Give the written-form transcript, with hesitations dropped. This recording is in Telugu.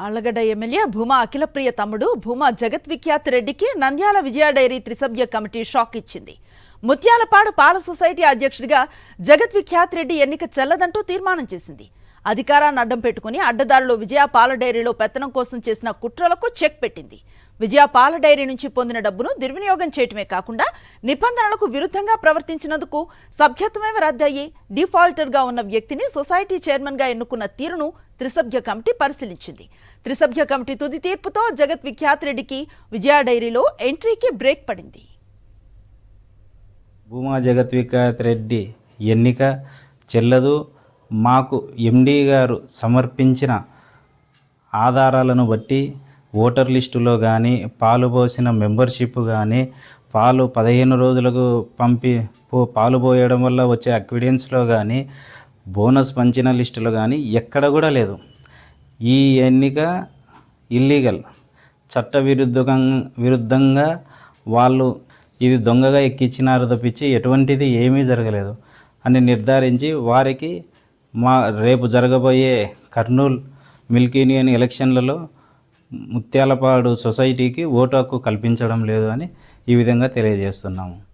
ఆళ్లగడ్డ ఎమ్మెల్యే భూమా అఖిలప్రియ తమ్ముడు భూమా జగద్విఖ్యాత్ రెడ్డికి నంద్యాల విజయ డైరీ త్రిసభ్య కమిటీ షాక్ ఇచ్చింది. ముత్యాలపాడు పాల సొసైటీ అధ్యక్షుడిగా జగద్విఖ్యాత్ రెడ్డి ఎన్నిక చెల్లదంటూ తీర్మానం చేసింది. అధికారాన్ని అడ్డం పెట్టుకుని అడ్డదారులో విజయ పాల డైరీలో పెత్తనం కోసం చేసిన కుట్రలకు చెక్ పెట్టింది. విజయ పాల డైరీ నుంచి పొందిన డబ్బును దుర్వినియోగం చేయటమే కాకుండా నిబంధనలకు విరుద్ధంగా ప్రవర్తించినందుకు సభ్యత్వమే రద్దయ్యి డిఫాల్టర్గా ఉన్న వ్యక్తిని సొసైటీ చైర్మన్గా ఎన్నుకున్న తీరును త్రిసభ్య కమిటీ పరిశీలించింది. త్రిసభ్య కమిటీ తుది తీర్పుతో జగద్విఖ్యాత్ రెడ్డికి విజయ డైరీలో ఎంట్రీకి బ్రేక్ పడింది. భూమా జగద్విఖ్యాత్ రెడ్డి ఎన్నిక చెల్లదు. మాకు ఎండీ గారు సమర్పించిన ఆధారాలను బట్టి ఓటర్ లిస్టులో కానీ పాలు పోసిన మెంబర్షిప్ కానీ పాలు 15 రోజులకు పాలు పోయడం వల్ల వచ్చే అక్విడెన్స్లో కానీ బోనస్ పంచిన లిస్టులో కానీ ఎక్కడ కూడా లేదు. ఈ ఎన్నిక ఇల్లీగల్, విరుద్ధంగా వాళ్ళు ఇది దొంగగా ఎక్కించినారు తప్పించి ఎటువంటిది ఏమీ జరగలేదు అని నిర్ధారించి వారికి రేపు జరగబోయే కర్నూలు మిల్క్ యూనియన్ ఎలక్షన్లలో ముత్యాలపాడు సొసైటీకి ఓటు హక్కు కల్పించడం లేదు అని ఈ విధంగా తెలియజేస్తున్నాము.